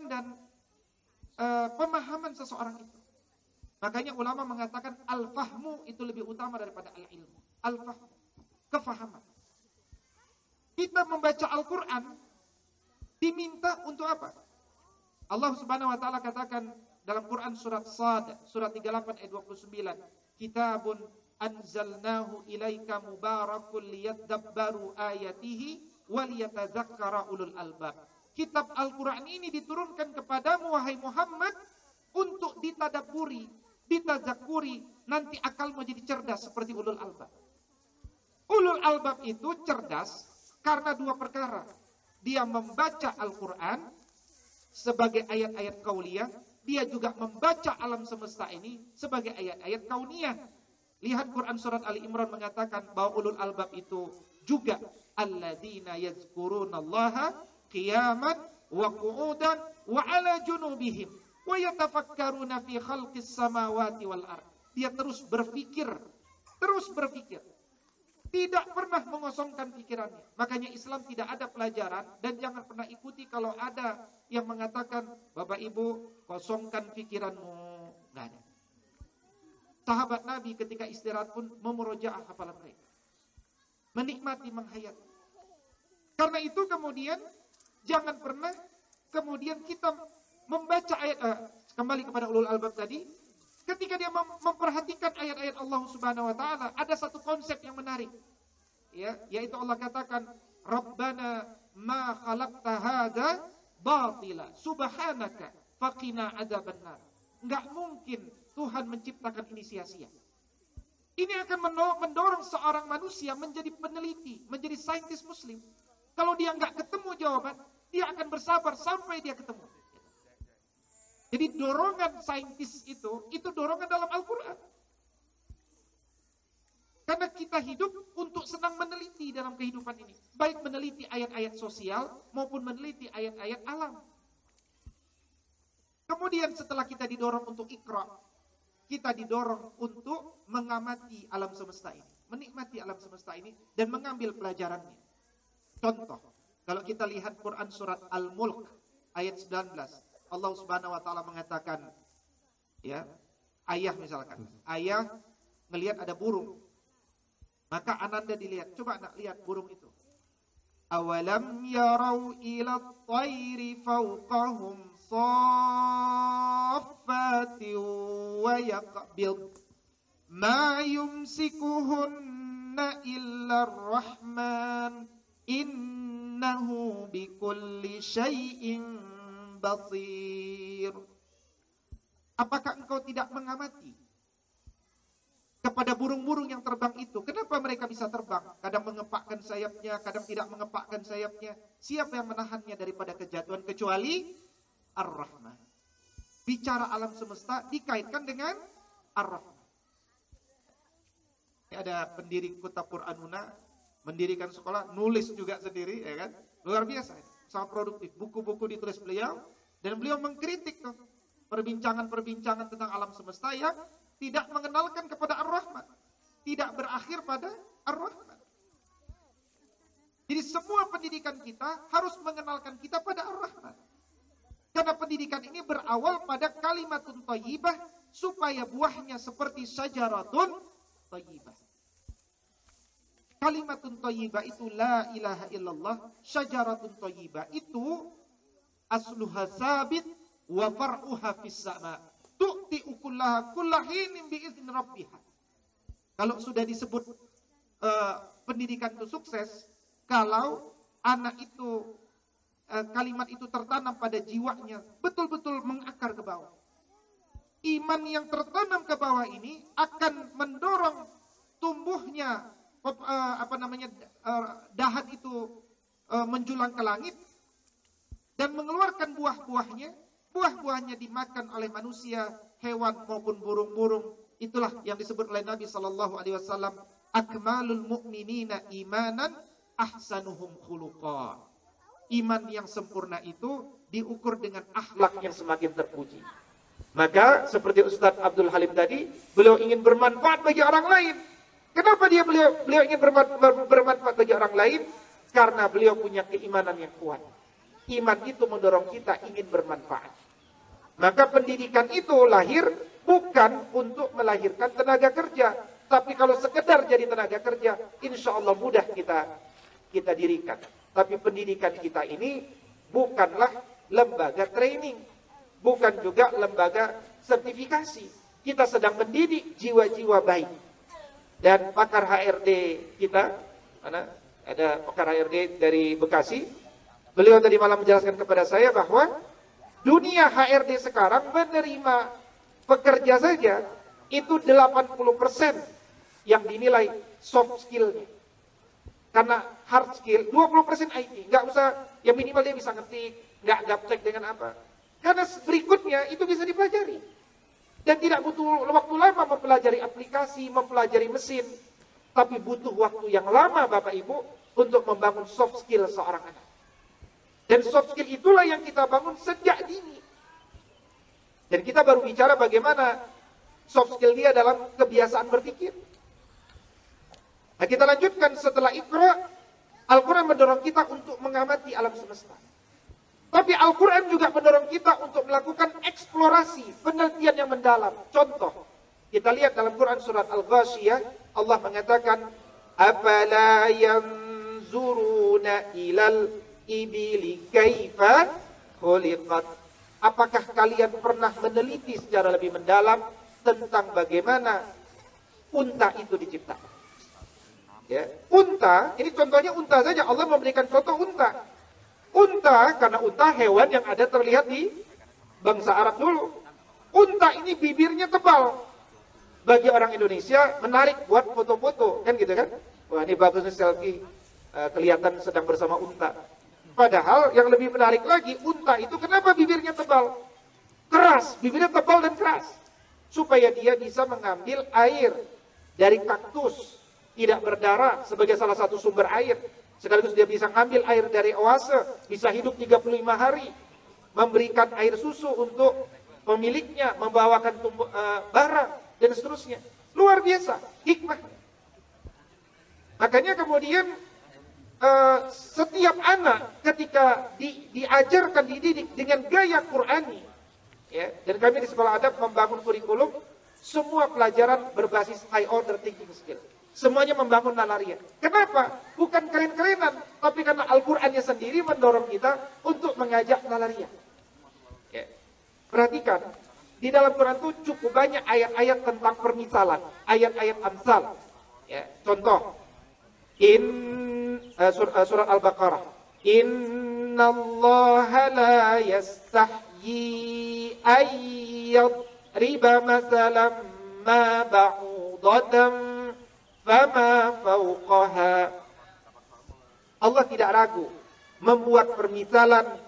dan pemahaman seseorang itu. Makanya ulama mengatakan al-fahmu itu lebih utama daripada al-ilmu. Al-fahmu, kefahaman. Kita membaca Al-Quran diminta untuk apa? Allah Subhanahu wa taala katakan dalam Quran surat Sad, surat 38 ayat 29, kitabun anzalnahu ilaika mubarakul liyadabbaru ayatihi waliyatadzakkara ulul albab. Kitab Al-Quran ini diturunkan kepadamu wahai Muhammad untuk ditadabburi, ditadzakuri, nanti akalmu jadi cerdas seperti ulul albab. Ulul albab itu cerdas karena dua perkara. Dia membaca Al-Quran sebagai ayat-ayat kauliyah, dia juga membaca alam semesta ini sebagai ayat-ayat kauniyah. Lihat Quran surat Ali Imran mengatakan bahwa ulul albab itu juga alladzina yazkurunallaha qiyaman wa qu'udan wa ala junubihim wa yatafakkaruna fi khalqis samawati wal ard. Dia terus berpikir. Tidak pernah mengosongkan pikirannya. Makanya Islam tidak ada pelajaran dan jangan pernah ikuti kalau ada yang mengatakan, Bapak Ibu, kosongkan pikiranmu. Enggak ada. Sahabat Nabi ketika istirahat pun memurojaah hafalan mereka. Menikmati, menghayati. Karena itu kemudian jangan pernah kemudian kita membaca ayat kembali kepada ulul albab tadi, ketika dia memperhatikan ayat-ayat Allah Subhanahu wa taala, ada satu konsep yang menarik. Ya, yaitu Allah katakan, Rabbana ma khalaqta hadza batila subhanaka faqina adzabannar. Enggak mungkin Tuhan menciptakan ini sia-sia. Ini akan mendorong seorang manusia menjadi peneliti, menjadi saintis muslim. Kalau dia enggak ketemu jawaban, dia akan bersabar sampai dia ketemu. Jadi dorongan saintis itu dorongan dalam Al-Quran. Karena kita hidup untuk senang meneliti dalam kehidupan ini. Baik meneliti ayat-ayat sosial maupun meneliti ayat-ayat alam. Kemudian setelah kita didorong untuk ikra, kita didorong untuk mengamati alam semesta ini. Menikmati alam semesta ini dan mengambil pelajarannya. Contoh, kalau kita lihat Quran surat Al-Mulk ayat 19. Allah Subhanahu wa taala mengatakan, ya, ayah misalkan, ayah ngelihat ada burung. Maka ananda dilihat, coba nak lihat burung itu. Awalam yarau ila at-tayri fawqahum saffatin wa yaqbid ma yumsikuhunna illa ar-rahman innahu bikulli syai'in basir. Apakah engkau tidak mengamati kepada burung-burung yang terbang itu? Kenapa mereka bisa terbang? Kadang mengepakkan sayapnya, kadang tidak mengepakkan sayapnya. Siapa yang menahannya daripada kejatuhan kecuali Ar-Rahman? Bicara alam semesta dikaitkan dengan Ar-Rahman. Ada pendiri Kota Pur'anuna, mendirikan sekolah, nulis juga sendiri, ya kan? Luar biasa, sangat produktif. Buku-buku ditulis beliau, dan beliau mengkritik tuh perbincangan-perbincangan tentang alam semesta yang tidak mengenalkan kepada Ar-Rahman, tidak berakhir pada Ar-Rahman. Jadi semua pendidikan kita harus mengenalkan kita pada Ar-Rahman. Karena pendidikan ini berawal pada kalimatun thayyibah, supaya buahnya seperti syajaratun thayyibah. Kalimatun thayyibah itu la ilaha illallah, syajaratun thayyibah itu asluha sabit wa far'uha fis sama'. Tu'ti ukullaha kullahinin bi'izni rabbiha. Kalau sudah disebut pendidikan itu sukses, kalau anak itu kalimat itu tertanam pada jiwanya, betul-betul mengakar ke bawah. Iman yang tertanam ke bawah ini akan mendorong tumbuhnya dahan itu menjulang ke langit dan mengeluarkan buah-buahnya. Buah-buahnya dimakan oleh manusia, hewan maupun burung-burung. Itulah yang disebut oleh Nabi SAW, akmalul mu'minina imanan ahsanuhum khuluqa. Iman yang sempurna itu diukur dengan akhlak yang semakin terpuji. Maka seperti Ustadz Abdul Halim tadi, beliau ingin bermanfaat bagi orang lain. Kenapa beliau ingin bermanfaat bagi orang lain? Karena beliau punya keimanan yang kuat. Iman itu mendorong kita ingin bermanfaat. Maka pendidikan itu lahir bukan untuk melahirkan tenaga kerja. Tapi kalau sekedar jadi tenaga kerja, insya Allah mudah kita dirikan. Tapi pendidikan kita ini bukanlah lembaga training. Bukan juga lembaga sertifikasi. Kita sedang mendidik jiwa-jiwa baik. Dan pakar HRD kita, mana? Ada pakar HRD dari Bekasi. Beliau tadi malam menjelaskan kepada saya bahwa dunia HRD sekarang menerima pekerja saja itu 80% yang dinilai soft skill-nya. Karena hard skill 20% IT, nggak usah, ya minimal dia bisa ngetik, nggak gaptek dengan apa. Karena berikutnya itu bisa dipelajari. Dan tidak butuh waktu lama mempelajari aplikasi, mempelajari mesin, tapi butuh waktu yang lama Bapak Ibu untuk membangun soft skill seorang anak. Dan soft skill itulah yang kita bangun sejak dini. Dan kita baru bicara bagaimana soft skill dia dalam kebiasaan berpikir. Nah, kita lanjutkan setelah Iqra. Al-Quran mendorong kita untuk mengamati alam semesta. Tapi Al-Quran juga mendorong kita untuk melakukan eksplorasi, penelitian yang mendalam. Contoh, kita lihat dalam Quran surat Al-Ghashiyah, Allah mengatakan, "Afala yanzuruna ilal ibili kaifa khuliqat." Apakah kalian pernah meneliti secara lebih mendalam tentang bagaimana unta itu diciptakan? Ya, unta, ini contohnya unta saja, Allah memberikan contoh unta. Unta, karena unta hewan yang ada terlihat di bangsa Arab dulu. Unta ini bibirnya tebal. Bagi orang Indonesia menarik buat foto-foto, kan gitu kan? Wah, ini bagusnya selfie, kelihatan sedang bersama unta. Padahal yang lebih menarik lagi, unta itu kenapa bibirnya tebal? Keras, bibirnya tebal dan keras. Supaya dia bisa mengambil air dari kaktus, tidak berdarah sebagai salah satu sumber air. Sekaligus dia bisa ngambil air dari oase, bisa hidup 35 hari, memberikan air susu untuk pemiliknya, membawakan barang, dan seterusnya. Luar biasa hikmah. Makanya kemudian setiap anak ketika diajarkan, dididik dengan gaya Qur'ani, ya, dan kami di sekolah adab membangun kurikulum, semua pelajaran berbasis high order thinking skill. Semuanya membangun nalaria. Kenapa? Bukan keren-kerenan, tapi karena Al-Qur'annya sendiri mendorong kita untuk mengajak nalaria. Ya. Perhatikan, di dalam Quran itu cukup banyak ayat-ayat tentang permisalan, ayat-ayat amsal. Ya, contoh, surat Al-Baqarah. Innallaha la yastahyi ayyadriba masalam ma ba'udatan fama fawqaha. Allah tidak ragu membuat permisalan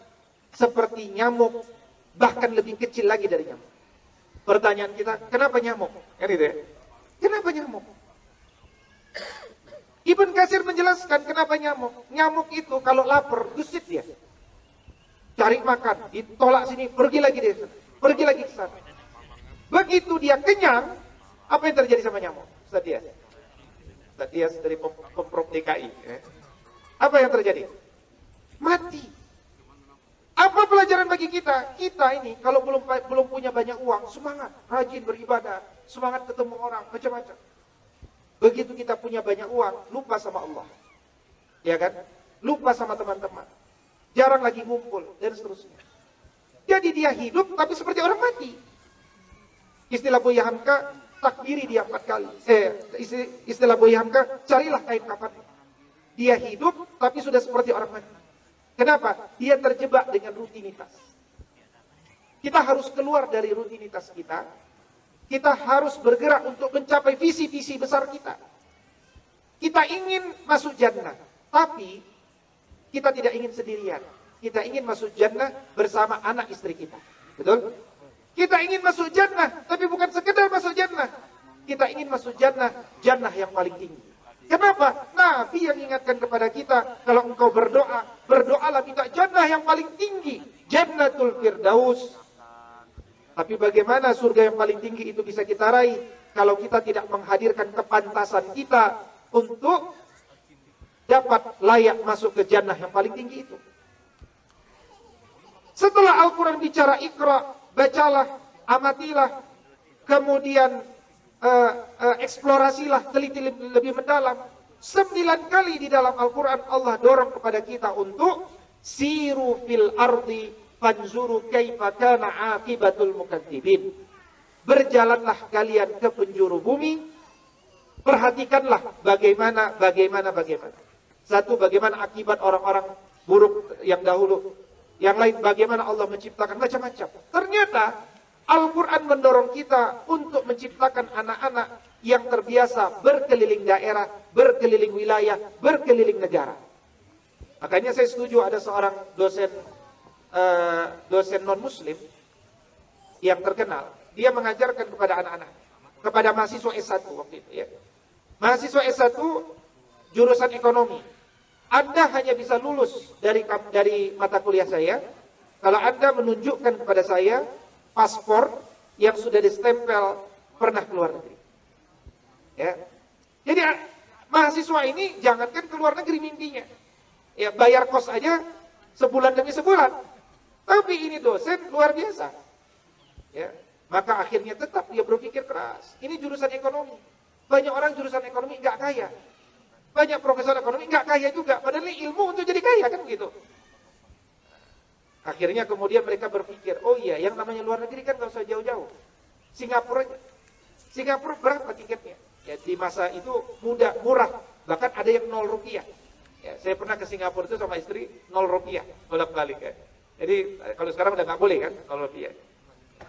seperti nyamuk, bahkan lebih kecil lagi dari nyamuk. Pertanyaan kita, kenapa nyamuk? Kan itu ya? Kenapa nyamuk? Ibn Katsir menjelaskan kenapa nyamuk. Nyamuk itu kalau lapar, gesit dia. Cari makan, ditolak sini, pergi lagi dia sana. Pergi lagi ke sana. Begitu dia kenyang, apa yang terjadi sama nyamuk? Ustaz Dias dari Pemprov DKI. Apa yang terjadi? Mati. Apa pelajaran bagi kita? Kita ini kalau belum punya banyak uang, semangat, rajin beribadah, semangat ketemu orang, macam-macam. Begitu kita punya banyak uang, lupa sama Allah. Ya kan? Lupa sama teman-teman. Jarang lagi ngumpul, dan seterusnya. Jadi dia hidup, tapi seperti orang mati. Istilah Buya Hamka, takbiri dia 4 kali. Istilah Buya Hamka, carilah kain kapan. Dia hidup, tapi sudah seperti orang mati. Kenapa? Dia terjebak dengan rutinitas. Kita harus keluar dari rutinitas kita. Kita harus bergerak untuk mencapai visi-visi besar kita. Kita ingin masuk jannah, tapi kita tidak ingin sendirian. Kita ingin masuk jannah bersama anak istri kita. Betul? Kita ingin masuk jannah, tapi bukan sekedar masuk jannah. Kita ingin masuk jannah, jannah yang paling tinggi. Kenapa? Nabi yang ingatkan kepada kita, kalau engkau berdoa, berdoalah minta jannah yang paling tinggi, Jannatul Firdaus. Tapi bagaimana surga yang paling tinggi itu bisa kita raih kalau kita tidak menghadirkan kepantasan kita untuk dapat layak masuk ke jannah yang paling tinggi itu. Setelah Al-Quran bicara Iqra, bacalah, amatilah, kemudian eksplorasilah, teliti lebih mendalam. 9 kali di dalam Al-Quran Allah dorong kepada kita untuk siru fil ardi fanzuru kaifa kana aqibatul mukadzibin. Berjalanlah kalian ke penjuru bumi, perhatikanlah bagaimana. Satu, bagaimana akibat orang-orang buruk yang dahulu. Yang lain, bagaimana Allah menciptakan macam-macam. Ternyata Al-Quran mendorong kita untuk menciptakan anak-anak yang terbiasa berkeliling daerah, berkeliling wilayah, berkeliling negara. Makanya saya setuju ada seorang dosen non-muslim yang terkenal. Dia mengajarkan kepada anak-anak, kepada mahasiswa S1 waktu itu. Ya. Mahasiswa S1 jurusan ekonomi. Anda hanya bisa lulus dari mata kuliah saya kalau Anda menunjukkan kepada saya paspor yang sudah distempel pernah keluar negeri. Ya. Jadi mahasiswa ini jangankan keluar negeri mimpinya. Ya, bayar kos aja sebulan demi sebulan. Tapi ini dosen luar biasa. Ya. Maka akhirnya tetap dia berpikir keras. Ini jurusan ekonomi. Banyak orang jurusan ekonomi nggak kaya. Banyak profesor ekonomi nggak kaya juga. Padahal ini ilmu untuk jadi kaya kan begitu. Akhirnya kemudian mereka berpikir, oh iya, yang namanya luar negeri kan nggak usah jauh-jauh. Singapura berapa tiketnya? Ya, di masa itu murah, bahkan ada yang 0 rupiah. Ya, saya pernah ke Singapura itu sama istri 0 rupiah bolak-balik kan. Jadi kalau sekarang udah nggak boleh kan 0 rupiah.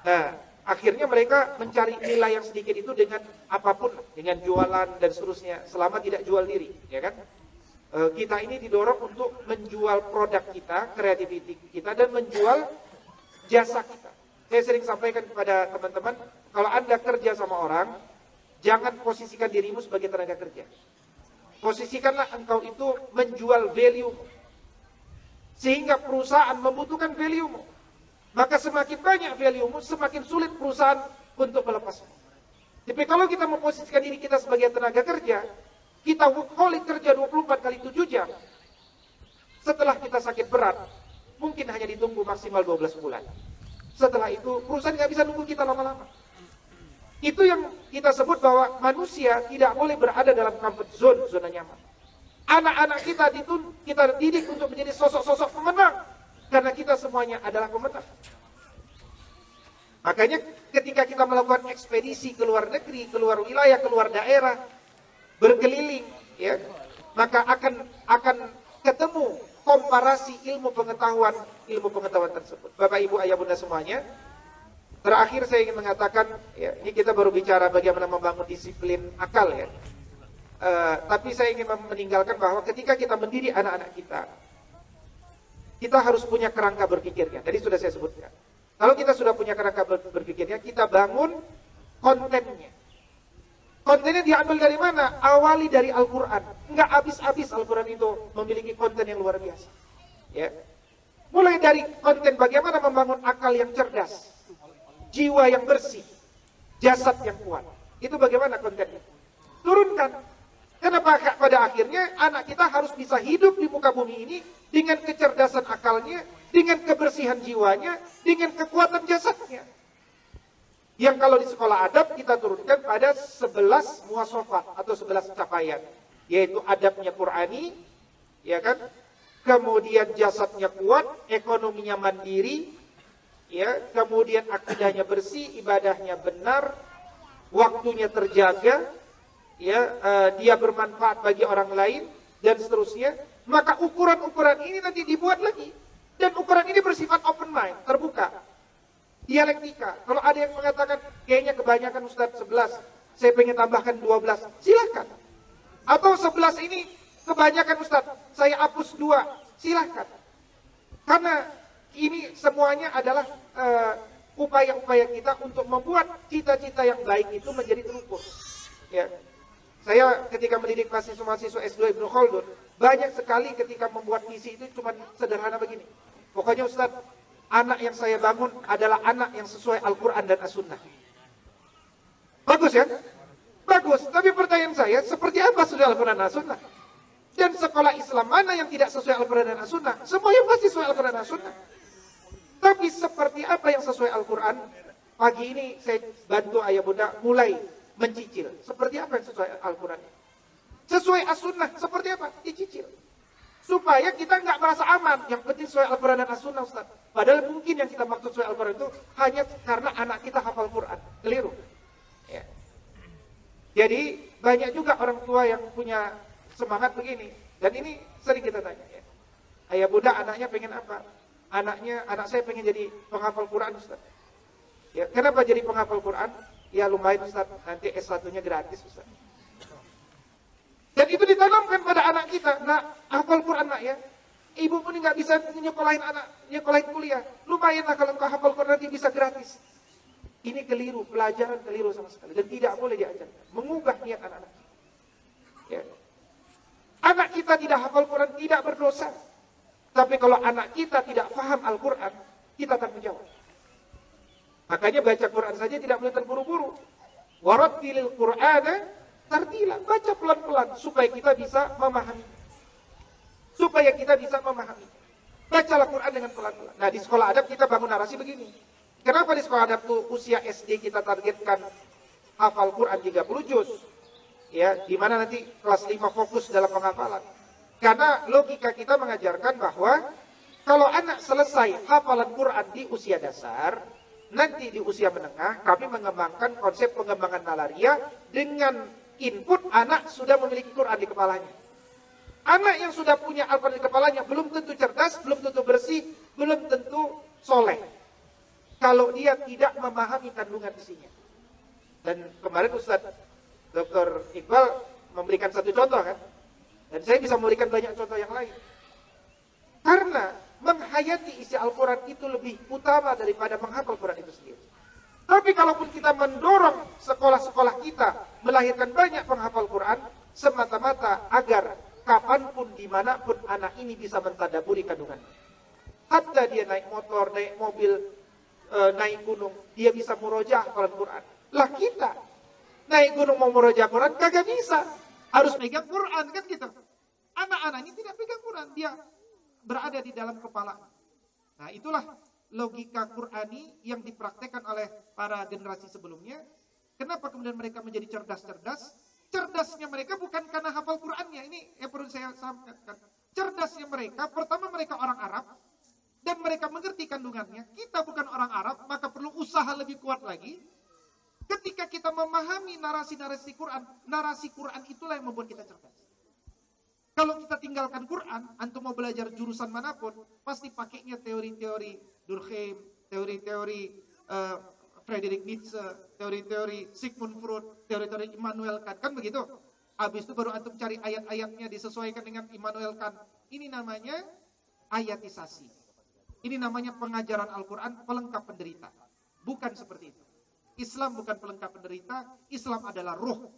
Nah, akhirnya mereka mencari nilai yang sedikit itu dengan apapun, dengan jualan dan seterusnya, selama tidak jual diri, ya kan? Kita ini didorong untuk menjual produk kita, kreativiti kita, dan menjual jasa kita. Saya sering sampaikan kepada teman-teman, kalau Anda kerja sama orang, jangan posisikan dirimu sebagai tenaga kerja. Posisikanlah engkau itu menjual value, sehingga perusahaan membutuhkan value-mu. Maka semakin banyak value-mu, semakin sulit perusahaan untuk melepasmu. Tapi kalau kita memposisikan diri kita sebagai tenaga kerja, kita workaholic kerja 24 kali 7 jam. Setelah kita sakit berat, mungkin hanya ditunggu maksimal 12 bulan. Setelah itu, perusahaan nggak bisa nunggu kita lama-lama. Itu yang kita sebut bahwa manusia tidak boleh berada dalam comfort zone, zona nyaman. Anak-anak kita didik untuk menjadi sosok-sosok pemenang. Karena kita semuanya adalah pemenang. Makanya ketika kita melakukan ekspedisi ke luar negeri, keluar wilayah, keluar daerah, berkeliling, ya, maka akan ketemu komparasi ilmu pengetahuan tersebut. Bapak, Ibu, Ayah, Bunda semuanya, terakhir saya ingin mengatakan, ya, ini kita baru bicara bagaimana membangun disiplin akal, ya. Tapi saya ingin meninggalkan bahwa ketika kita mendidik anak-anak kita harus punya kerangka berpikirnya. Tadi sudah saya sebutkan. Kalau kita sudah punya kerangka berpikirnya, kita bangun kontennya. Kontennya diambil dari mana? Awali dari Al-Quran. Enggak habis-habis Al-Quran itu memiliki konten yang luar biasa. Ya. Mulai dari konten bagaimana membangun akal yang cerdas, jiwa yang bersih, jasad yang kuat. Itu bagaimana kontennya? Turunkan. Kenapa? Pada akhirnya anak kita harus bisa hidup di muka bumi ini dengan kecerdasan akalnya, dengan kebersihan jiwanya, dengan kekuatan jasadnya. Yang kalau di sekolah adab kita turunkan pada 11 muwasafat atau 11 capaian, yaitu adabnya Qur'ani, ya kan? Kemudian jasadnya kuat, ekonominya mandiri, ya, kemudian akidahnya bersih, ibadahnya benar, waktunya terjaga, ya, dia bermanfaat bagi orang lain dan seterusnya. Maka ukuran-ukuran ini nanti dibuat lagi, dan ukuran ini bersifat open mind, terbuka, dialektika. Kalau ada yang mengatakan kayaknya kebanyakan Ustadz 11, saya pengen tambahkan 12, silakan. Atau 11 ini kebanyakan Ustadz, saya hapus 2, silakan. Karena ini semuanya adalah upaya-upaya kita untuk membuat cita-cita yang baik itu menjadi terukur. Ya. Saya ketika mendidik mahasiswa-mahasiswa S2 Ibnu Khaldun, banyak sekali ketika membuat misi itu cuma sederhana begini. Pokoknya Ustaz, anak yang saya bangun adalah anak yang sesuai Al-Quran dan As-Sunnah. Bagus ya? Bagus. Tapi pertanyaan saya, seperti apa sudah Al-Quran dan As-Sunnah? Dan sekolah Islam mana yang tidak sesuai Al-Quran dan As-Sunnah? Semuanya pasti sesuai Al-Quran dan As-Sunnah. Tapi seperti apa yang sesuai Al-Quran? Pagi ini saya bantu ayah bunda mulai mencicil. Seperti apa yang sesuai Al-Quran? Sesuai As-Sunnah, seperti apa? Dicicil. Supaya kita nggak merasa aman. Yang penting sesuai Al-Quran dan As-Sunnah, Ustaz. Padahal mungkin yang kita maksud sesuai Al-Quran itu hanya karena anak kita hafal Quran. Keliru. Ya. Jadi banyak juga orang tua yang punya semangat begini. Dan ini sering kita tanya. Ya. Ayah bunda anaknya pengen apa? Anak saya pengen jadi penghafal Quran, Ustaz. Ya, kenapa jadi penghafal Quran? Ya lumayan Ustaz, nanti S1-nya gratis Ustaz. Dan itu ditanamkan pada anak kita. Nah, hafal Quran nak ya. Ibu pun nggak bisa nyekolahin anak, nyekolahin kuliah. Lumayan lah kalau engkau hafal Quran nanti bisa gratis. Ini keliru, pelajaran keliru sama sekali. Dan tidak boleh diajarkan. Mengubah niat anak-anak. Ya. Anak kita tidak hafal Quran, tidak berdosa. Tapi kalau anak kita tidak paham Al-Quran, kita tanggung jawab. Makanya baca Quran saja tidak boleh terburu-buru. Warattilil Qur'ana tartila. Baca pelan-pelan supaya kita bisa memahami. Bacalah Quran dengan pelan-pelan. Nah, di sekolah adab kita bangun narasi begini. Kenapa di sekolah adab tuh usia SD kita targetkan hafal Quran 30 juz? Ya, di mana nanti kelas 5 fokus dalam penghafalan. Karena logika kita mengajarkan bahwa kalau anak selesai hafalan Quran di usia dasar, nanti di usia menengah kami mengembangkan konsep pengembangan nalaria dengan input anak sudah memiliki Quran di kepalanya. Anak yang sudah punya Al-Quran di kepalanya belum tentu cerdas, belum tentu bersih, belum tentu soleh. Kalau dia tidak memahami kandungan isinya. Dan kemarin Ustaz Dr. Iqbal memberikan satu contoh kan. Dan saya bisa memberikan banyak contoh yang lain. Karena menghayati isi Al-Quran itu lebih utama daripada menghafal Quran itu sendiri. Tapi kalaupun kita mendorong sekolah-sekolah kita melahirkan banyak penghafal Quran, semata-mata agar kapanpun, dimanapun anak ini bisa mentadaburi kandungan. Hatta dia naik motor, naik mobil, naik gunung, dia bisa murojaah Quran. Lah kita naik gunung mau murojaah Quran kagak bisa, harus pegang Quran kan gitu. Anak-anak ini tidak pegang Quran, dia berada di dalam kepala. Nah, itulah logika Qurani yang dipraktekkan oleh para generasi sebelumnya. Kenapa kemudian mereka menjadi cerdas-cerdas? Cerdasnya mereka bukan karena hafal Qur'annya. Ini yang perlu saya sampaikan. Cerdasnya mereka, pertama mereka orang Arab, dan mereka mengerti kandungannya. Kita bukan orang Arab, maka perlu usaha lebih kuat lagi. Ketika kita memahami narasi-narasi Quran, narasi Quran itulah yang membuat kita cerdas. Kalau kita tinggalkan Quran, antum mau belajar jurusan manapun, pasti pakainya teori-teori Durkheim, teori-teori Friedrich Nietzsche, teori-teori Sigmund Freud, teori-teori Immanuel Kant, kan begitu? Habis itu baru antum cari ayat-ayatnya disesuaikan dengan Immanuel Kant. Ini namanya ayatisasi. Ini namanya pengajaran Al-Quran pelengkap penderita. Bukan seperti itu. Islam bukan pelengkap penderita, Islam adalah ruh.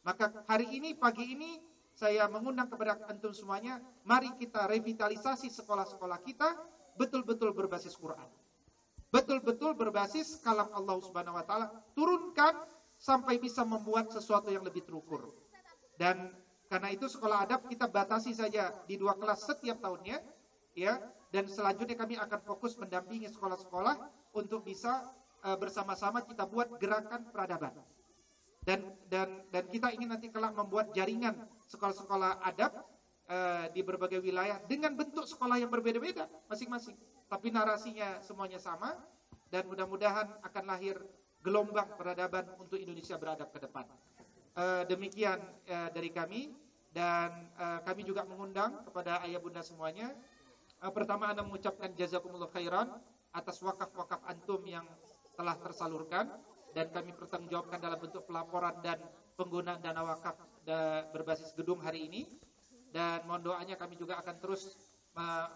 Maka hari ini, pagi ini, saya mengundang kepada antum semuanya, mari kita revitalisasi sekolah-sekolah kita, betul-betul berbasis Quran. Betul-betul berbasis kalam Allah Subhanahu wa taala, turunkan sampai bisa membuat sesuatu yang lebih terukur. Dan karena itu sekolah adab kita batasi saja di 2 kelas setiap tahunnya, ya. Dan selanjutnya kami akan fokus mendampingi sekolah-sekolah untuk bisa bersama-sama kita buat gerakan peradaban. Dan kita ingin nanti kelak membuat jaringan sekolah-sekolah adab di berbagai wilayah dengan bentuk sekolah yang berbeda-beda masing-masing. Tapi narasinya semuanya sama, dan mudah-mudahan akan lahir gelombang peradaban untuk Indonesia beradab ke depan. Demikian dari kami, dan kami juga mengundang kepada ayah bunda semuanya. Pertama, Anda mengucapkan jazakumullah khairan atas wakaf-wakaf antum yang telah tersalurkan, dan kami pertanggungjawabkan dalam bentuk pelaporan dan penggunaan dana wakaf berbasis gedung hari ini. Dan mohon doanya, kami juga akan terus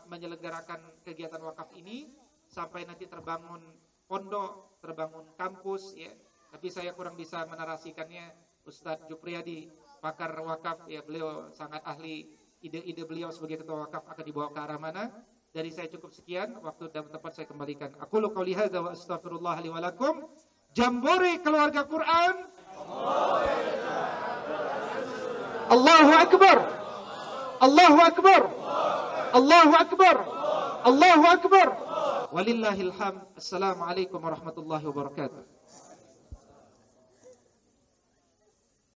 menyelenggarakan kegiatan wakaf ini sampai nanti terbangun pondok, terbangun kampus, ya. Tapi saya kurang bisa menarasikannya. Ustadz Jupriyadi, pakar wakaf, ya, beliau sangat ahli. Ide-ide beliau sebagai ketua wakaf akan dibawa ke arah mana. Dari saya cukup sekian, waktu dan tempat saya kembalikan. Aqulu qouli hadza wa astaghfirullah li wa lakum. Jambore keluarga Quran. Allahu Akbar. Allahu Akbar. Allahu Akbar. Allahu Akbar. Walillahil hamd. Assalamualaikum warahmatullahi wabarakatuh.